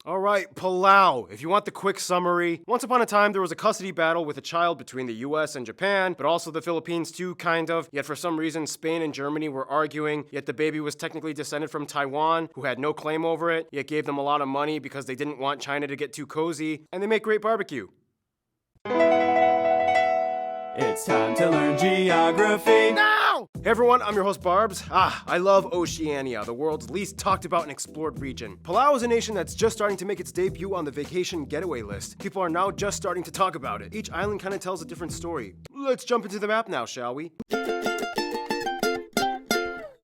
Alright, Palau. If you want the quick summary, once upon a time there was a custody battle with a child between the US and Japan, but also the Philippines too, kind of. Yet for some reason Spain and Germany were arguing, yet the baby was technically descended from Taiwan, who had no claim over it, yet gave them a lot of money because they didn't want China to get too cozy, and they make great barbecue. It's time to learn geography now! Hey everyone, I'm your host Barbs. I love Oceania, the world's least talked about and explored region. Palau is a nation that's just starting to make its debut on the vacation getaway list. People are now just starting to talk about it. Each island kind of tells a different story. Let's jump into the map now, shall we?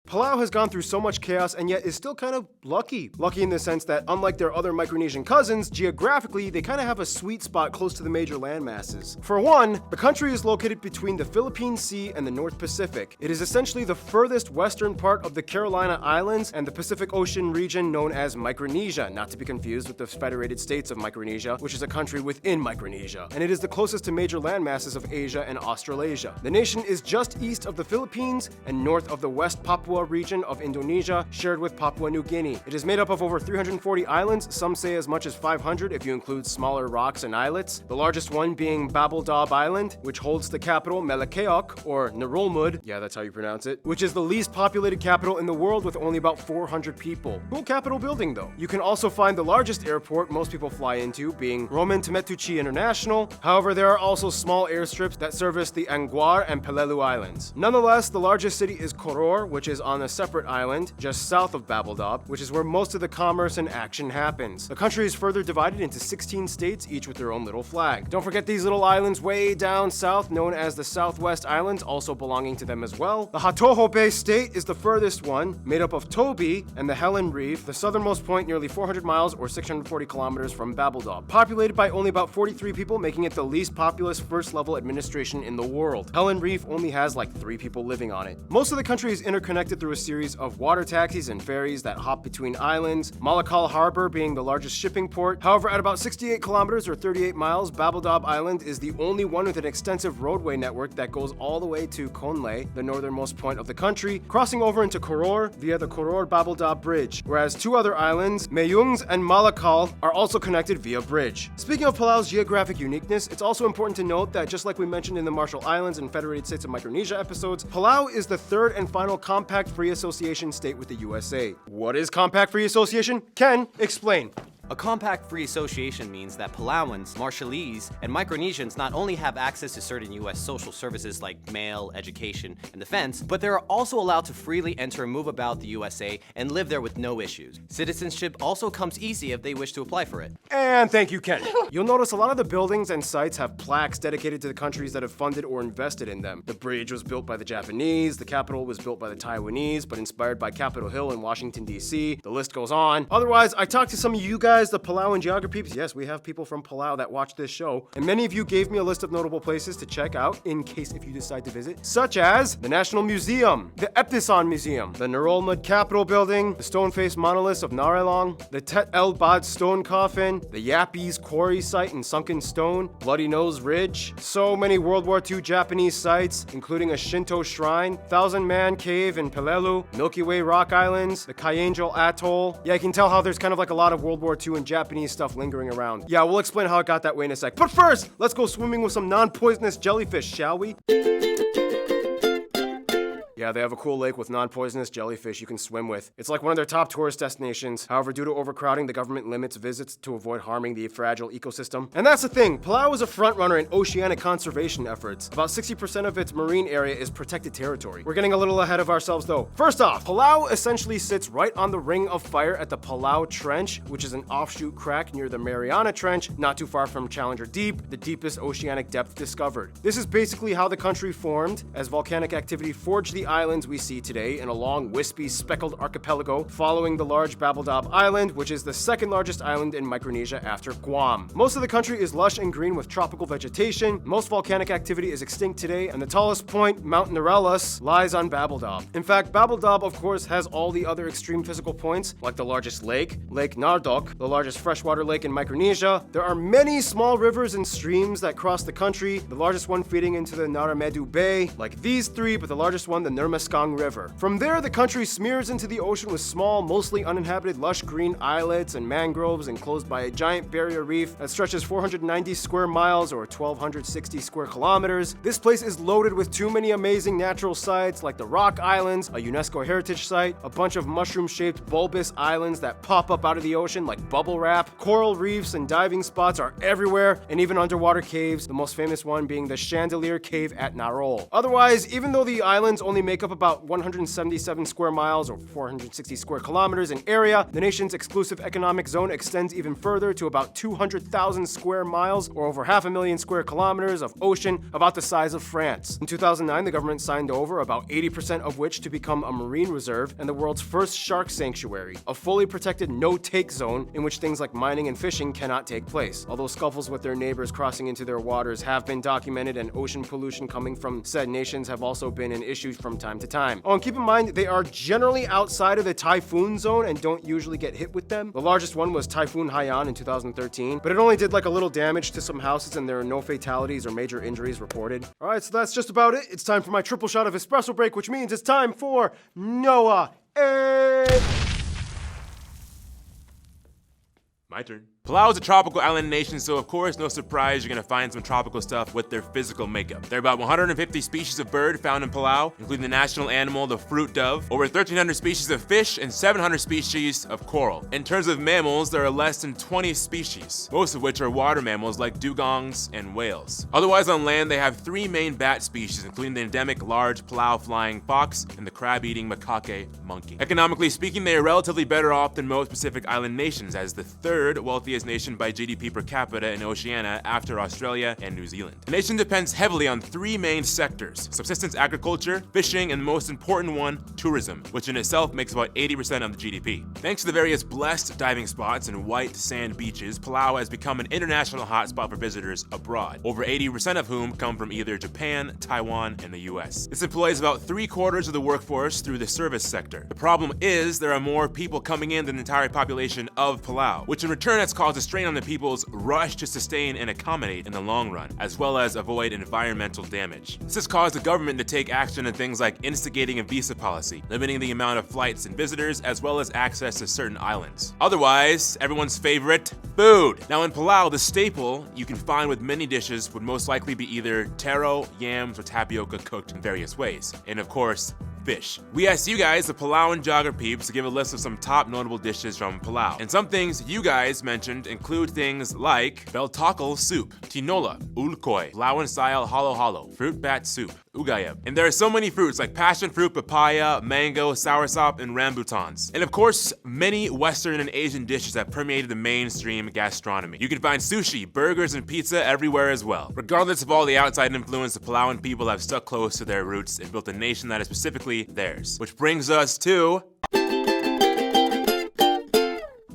Palau has gone through so much chaos and yet is still kind of lucky. Lucky in the sense that, unlike their other Micronesian cousins, geographically, they kind of have a sweet spot close to the major landmasses. For one, the country is located between the Philippine Sea and the North Pacific. It is essentially the furthest western part of the Carolina Islands and the Pacific Ocean region known as Micronesia, not to be confused with the Federated States of Micronesia, which is a country within Micronesia. And it is the closest to major landmasses of Asia and Australasia. The nation is just east of the Philippines and north of the West Papua region of Indonesia, shared with Papua New Guinea. It is made up of over 340 islands, some say as much as 500 if you include smaller rocks and islets, the largest one being Babaldob Island, which holds the capital Melekeok, or Nurulmud, yeah that's how you pronounce it, which is the least populated capital in the world with only about 400 people. Cool capital building though. You can also find the largest airport most people fly into being Roman Temetuchi International, however there are also small airstrips that service the Anguar and Pelelu Islands. Nonetheless, the largest city is Koror, which is on a separate island just south of Babaldob, which is where most of the commerce and action happens. The country is further divided into 16 states, each with their own little flag. Don't forget these little islands way down south, known as the Southwest Islands, also belonging to them as well. The Hatoho Bay State is the furthest one, made up of Toby and the Helen Reef, the southernmost point nearly 400 miles or 640 kilometers from Babaldob. Populated by only about 43 people, making it the least populous first-level administration in the world. Helen Reef only has like 3 people living on it. Most of the country is interconnected through a series of water taxis and ferries that hop between islands, Malakal Harbor being the largest shipping port. However, at about 68 kilometers or 38 miles, Babaldob Island is the only one with an extensive roadway network that goes all the way to Conley, the northernmost point of the country, crossing over into Koror via the Koror-Babaldob Bridge, whereas 2 other islands, Mayungs and Malakal, are also connected via bridge. Speaking of Palau's geographic uniqueness, it's also important to note that just like we mentioned in the Marshall Islands and Federated States of Micronesia episodes, Palau is the third and final compact free association state with the USA. What is compact free association? Ken, explain. A compact free association means that Palauans, Marshallese, and Micronesians not only have access to certain U.S. social services like mail, education, and defense, but they are also allowed to freely enter and move about the USA and live there with no issues. Citizenship also comes easy if they wish to apply for it. And thank you, Ken. You'll notice a lot of the buildings and sites have plaques dedicated to the countries that have funded or invested in them. The bridge was built by the Japanese, the Capitol was built by the Taiwanese, but inspired by Capitol Hill in Washington, D.C. The list goes on. Otherwise, I talked to some of you guys, the Palauan geography peeps. Yes, we have people from Palau that watch this show, and many of you gave me a list of notable places to check out in case if you decide to visit, such as the National Museum, the Eptison Museum, the Nurulmud Capitol Building, the stone-faced monoliths of Narelong, the Tet El Bad stone coffin, the Yappies quarry site in Sunken Stone, Bloody Nose Ridge, so many World War II Japanese sites, including a Shinto shrine, Thousand Man Cave in Pelelu, Milky Way Rock Islands, the Kayangel Atoll. Yeah, I can tell how there's kind of like a lot of World War II and Japanese stuff lingering around. Yeah, we'll explain how it got that way in a sec. But first, let's go swimming with some non-poisonous jellyfish, shall we? Yeah, they have a cool lake with non-poisonous jellyfish you can swim with. It's like one of their top tourist destinations. However, due to overcrowding, the government limits visits to avoid harming the fragile ecosystem. And that's the thing, Palau is a frontrunner in oceanic conservation efforts. About 60% of its marine area is protected territory. We're getting a little ahead of ourselves though. First off, Palau essentially sits right on the Ring of Fire at the Palau Trench, which is an offshoot crack near the Mariana Trench, not too far from Challenger Deep, the deepest oceanic depth discovered. This is basically how the country formed, as volcanic activity forged the islands we see today in a long, wispy, speckled archipelago following the large Babaldob Island, which is the second largest island in Micronesia after Guam. Most of the country is lush and green with tropical vegetation. Most volcanic activity is extinct today, and the tallest point, Mount Narellas, lies on Babaldob. In fact, Babaldob, of course, has all the other extreme physical points, like the largest lake, Lake Nardok, the largest freshwater lake in Micronesia. There are many small rivers and streams that cross the country, the largest one feeding into the Naramedu Bay, like these 3, but the largest one, the Hermeskong River. From there, the country smears into the ocean with small, mostly uninhabited, lush green islets and mangroves enclosed by a giant barrier reef that stretches 490 square miles or 1,260 square kilometers. This place is loaded with too many amazing natural sights like the Rock Islands, a UNESCO heritage site, a bunch of mushroom-shaped bulbous islands that pop up out of the ocean like bubble wrap. Coral reefs and diving spots are everywhere, and even underwater caves, the most famous one being the Chandelier Cave at Narol. Otherwise, even though the islands only make up about 177 square miles or 460 square kilometers in area, the nation's exclusive economic zone extends even further to about 200,000 square miles or over 500,000 square kilometers of ocean, about the size of France. In 2009, the government signed over about 80% of which to become a marine reserve and the world's first shark sanctuary, a fully protected no-take zone in which things like mining and fishing cannot take place. Although scuffles with their neighbors crossing into their waters have been documented and ocean pollution coming from said nations have also been an issue from time to time. Oh, and keep in mind, they are generally outside of the typhoon zone and don't usually get hit with them. The largest one was Typhoon Haiyan in 2013, but it only did like a little damage to some houses and there are no fatalities or major injuries reported. Alright, so that's just about it. It's time for my triple shot of espresso break, which means it's time for Noah. My turn. Palau is a tropical island nation, so of course, no surprise you're gonna find some tropical stuff with their physical makeup. There are about 150 species of bird found in Palau, including the national animal, the fruit dove, over 1,300 species of fish, and 700 species of coral. In terms of mammals, there are less than 20 species, most of which are water mammals like dugongs and whales. Otherwise, on land, they have 3 main bat species, including the endemic large Palau flying fox and the crab-eating macaque monkey. Economically speaking, they are relatively better off than most Pacific Island nations, as the third wealthiest nation by GDP per capita in Oceania after Australia and New Zealand. The nation depends heavily on 3 main sectors: subsistence agriculture, fishing, and the most important one, tourism, which in itself makes about 80% of the GDP. Thanks to the various blessed diving spots and white sand beaches, Palau has become an international hotspot for visitors abroad, over 80% of whom come from either Japan, Taiwan, and the US. This employs about 3/4 of the workforce through the service sector. The problem is there are more people coming in than the entire population of Palau, which in return has caused a strain on the people's rush to sustain and accommodate in the long run, as well as avoid environmental damage. This has caused the government to take action on things like instigating a visa policy, limiting the amount of flights and visitors, as well as access to certain islands. Otherwise, everyone's favorite, food. Now in Palau, the staple you can find with many dishes would most likely be either taro, yams, or tapioca cooked in various ways. And of course, fish. We asked you guys, the Palauan jogger peeps, to give a list of some top notable dishes from Palau. And some things you guys mentioned include things like beltakal soup, tinola, ulkoy, Palauan style halo halo, fruit bat soup, ugayab. And there are so many fruits like passion fruit, papaya, mango, soursop, and rambutans. And of course, many Western and Asian dishes have permeated the mainstream gastronomy. You can find sushi, burgers, and pizza everywhere as well. Regardless of all the outside influence, the Palauan people have stuck close to their roots and built a nation that is specifically theirs. Which brings us to...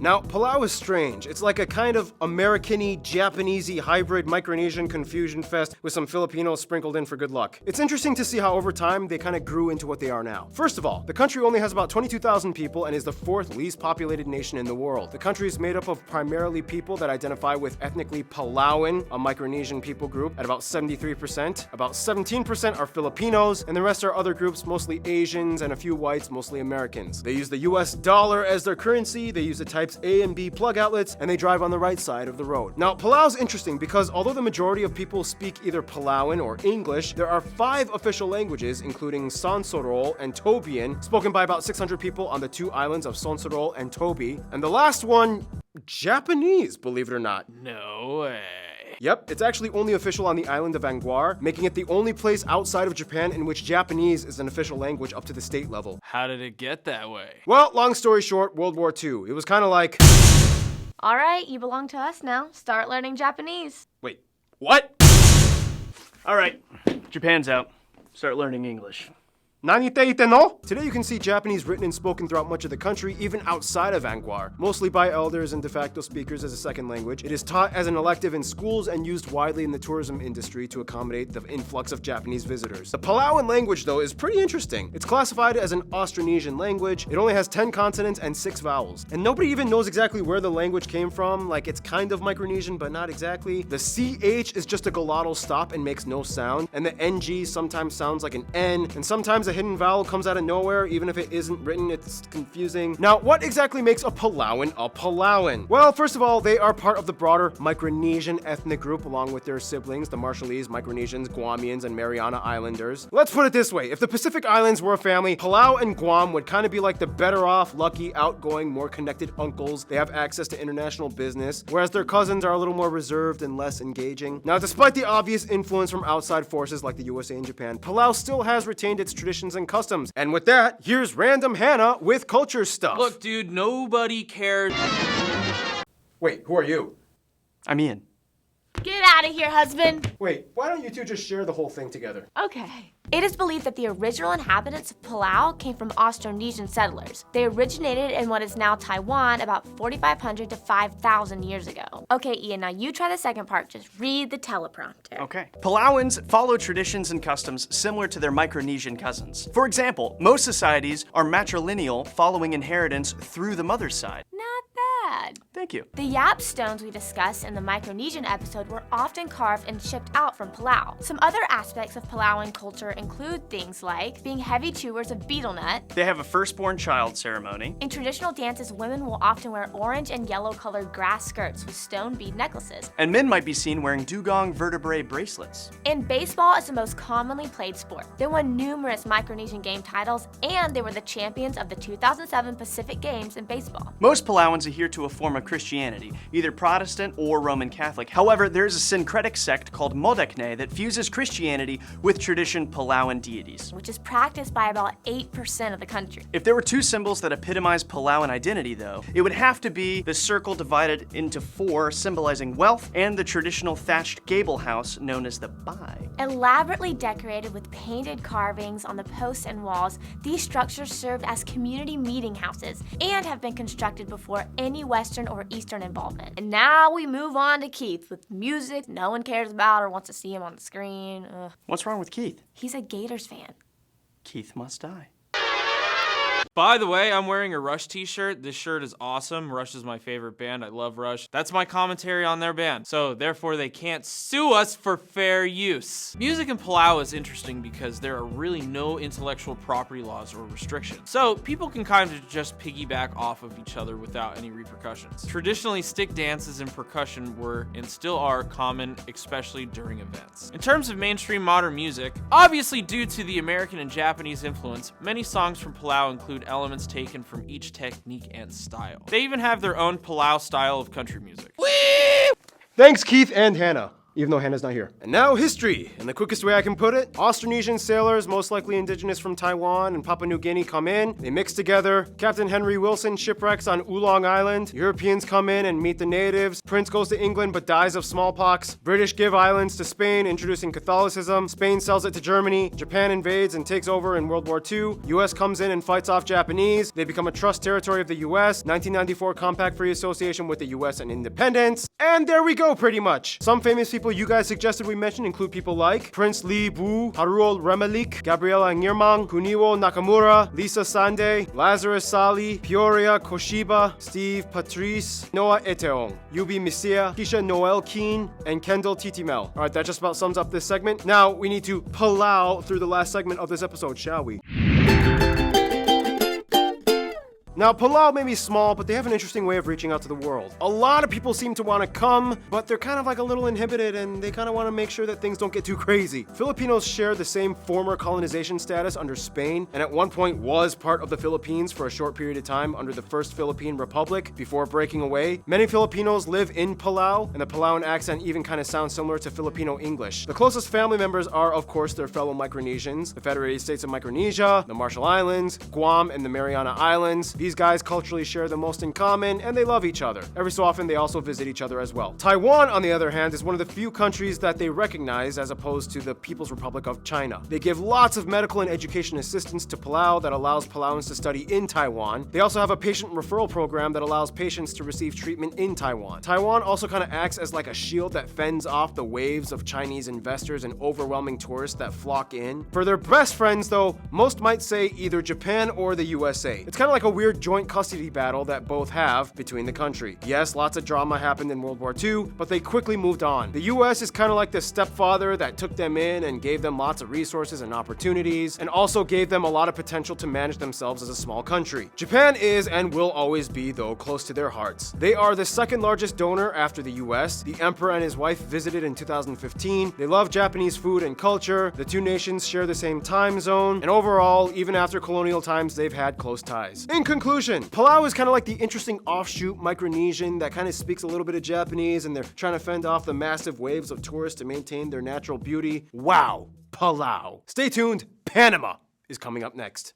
Now, Palau is strange. It's like a kind of American-y, Japanese-y hybrid Micronesian confusion fest with some Filipinos sprinkled in for good luck. It's interesting to see how over time they kind of grew into what they are now. First of all, the country only has about 22,000 people and is the 4th least populated nation in the world. The country is made up of primarily people that identify with ethnically Palauan, a Micronesian people group, at about 73%. About 17% are Filipinos, and the rest are other groups, mostly Asians and a few whites, mostly Americans. They use the US dollar as their currency, they use the types A and B plug outlets, and they drive on the right side of the road. Now, Palau's interesting because although the majority of people speak either Palauan or English, there are 5 official languages, including Sonsorol and Tobian, spoken by about 600 people on the 2 islands of Sonsorol and Tobi. And the last one, Japanese, believe it or not. No way. Yep, it's actually only official on the island of Anguar, making it the only place outside of Japan in which Japanese is an official language up to the state level. How did it get that way? Well, long story short, World War II. It was kind of like... All right, you belong to us now. Start learning Japanese. Wait, what? All right, Japan's out. Start learning English. Nani te ite no? Today you can see Japanese written and spoken throughout much of the country, even outside of Anguar, mostly by elders and de facto speakers as a second language. It is taught as an elective in schools and used widely in the tourism industry to accommodate the influx of Japanese visitors. The Palauan language, though, is pretty interesting. It's classified as an Austronesian language. It only has 10 consonants and 6 vowels. And nobody even knows exactly where the language came from. Like, it's kind of Micronesian, but not exactly. The CH is just a glottal stop and makes no sound. And the NG sometimes sounds like an N, and sometimes a a hidden vowel comes out of nowhere, even if it isn't written, it's confusing. Now, what exactly makes a Palauan a Palauan? Well, first of all, they are part of the broader Micronesian ethnic group along with their siblings, the Marshallese, Micronesians, Guamians, and Mariana Islanders. Let's put it this way, if the Pacific Islands were a family, Palau and Guam would kind of be like the better off, lucky, outgoing, more connected uncles. They have access to international business, whereas their cousins are a little more reserved and less engaging. Now, despite the obvious influence from outside forces like the USA and Japan, Palau still has retained its traditions and customs. And with that, here's Random Hannah with culture stuff. Look, dude, nobody cares. Wait, who are you? I'm Ian. Get out of here, husband. Wait, why don't you two just share the whole thing together? Okay. It is believed that the original inhabitants of Palau came from Austronesian settlers. They originated in what is now Taiwan about 4,500 to 5,000 years ago. Okay, Ian, now you try the second part. Just read the teleprompter. Okay. Palauans follow traditions and customs similar to their Micronesian cousins. For example, most societies are matrilineal, following inheritance through the mother's side. Not bad. Thank you. The yap stones we discussed in the Micronesian episode were often carved and shipped out from Palau. Some other aspects of Palauan culture include things like being heavy chewers of betel nut. They have a firstborn child ceremony. In traditional dances, women will often wear orange and yellow colored grass skirts with stone bead necklaces. And men might be seen wearing dugong vertebrae bracelets. And baseball is the most commonly played sport. They won numerous Micronesian game titles, and they were the champions of the 2007 Pacific Games in baseball. Most Palauans adhere to a form of Christianity, either Protestant or Roman Catholic. However, there is a syncretic sect called Modakne that fuses Christianity with tradition Palauan deities. Which is practiced by about 8% of the country. If there were two symbols that epitomize Palauan identity, though, it would have to be the circle divided into four symbolizing wealth and the traditional thatched gable house known as the bai. Elaborately decorated with painted carvings on the posts and walls, these structures served as community meeting houses and have been constructed before any Western or Eastern involvement. And now we move on to Keith with music no one cares about or wants to see him on the screen. Ugh. What's wrong with Keith? He's a Gators fan. Keith must die. By the way, I'm wearing a Rush t-shirt. This shirt is awesome. Rush is my favorite band. I love Rush. That's my commentary on their band. So therefore they can't sue us for fair use. Music in Palau is interesting because there are really no intellectual property laws or restrictions. So people can kind of just piggyback off of each other without any repercussions. Traditionally, stick dances and percussion were and still are common, especially during events. In terms of mainstream modern music, obviously due to the American and Japanese influence, many songs from Palau include elements taken from each technique and style. They even have their own Palau style of country music. Thanks, Keith and Hannah. Even though Hannah's not here. And now history. In the quickest way I can put it, Austronesian sailors, most likely indigenous from Taiwan and Papua New Guinea, come in, they mix together. Captain Henry Wilson shipwrecks on Oolong Island. Europeans come in and meet the natives. Prince goes to England but dies of smallpox. British give islands to Spain, introducing Catholicism. Spain sells it to Germany. Japan invades and takes over in World War II. US comes in and fights off Japanese. They become a trust territory of the US. 1994 Compact Free Association with the US and independence. And there we go, pretty much. Some famous people you guys suggested we mention include people like Prince Lee Bu, Haruo Remelik, Gabriela Ngirmang, Kuniwo Nakamura, Lisa Sande, Lazarus Sali, Peoria Koshiba, Steve Patrice, Noah Eteong, Yubi Misia, Keisha Noel Keen, and Kendall Titimel. Alright, that just about sums up this segment. Now we need to Palau through the last segment of this episode, shall we? Now, Palau may be small, but they have an interesting way of reaching out to the world. A lot of people seem to want to come, but they're kind of like a little inhibited and they kind of want to make sure that things don't get too crazy. Filipinos share the same former colonization status under Spain, and at one point was part of the Philippines for a short period of time under the First Philippine Republic before breaking away. Many Filipinos live in Palau, and the Palauan accent even kind of sounds similar to Filipino English. The closest family members are, of course, their fellow Micronesians, the Federated States of Micronesia, the Marshall Islands, Guam, and the Mariana Islands. These guys culturally share the most in common, and they love each other. Every so often, they also visit each other as well. Taiwan, on the other hand, is one of the few countries that they recognize as opposed to the People's Republic of China. They give lots of medical and education assistance to Palau that allows Palauans to study in Taiwan. They also have a patient referral program that allows patients to receive treatment in Taiwan. Taiwan also kind of acts as like a shield that fends off the waves of Chinese investors and overwhelming tourists that flock in. For their best friends, though, most might say either Japan or the USA. It's kind of like a weird joint custody battle that both have between the country. Yes, lots of drama happened in World War II, but they quickly moved on. The US is kind of like the stepfather that took them in and gave them lots of resources and opportunities, and also gave them a lot of potential to manage themselves as a small country. Japan is and will always be, though, close to their hearts. They are the second largest donor after the US. The emperor and his wife visited in 2015. They love Japanese food and culture. The two nations share the same time zone, and overall, even after colonial times, they've had close ties. In conclusion, Palau is kind of like the interesting offshoot Micronesian that kind of speaks a little bit of Japanese, and they're trying to fend off the massive waves of tourists to maintain their natural beauty. Wow, Palau. Stay tuned, Panama is coming up next.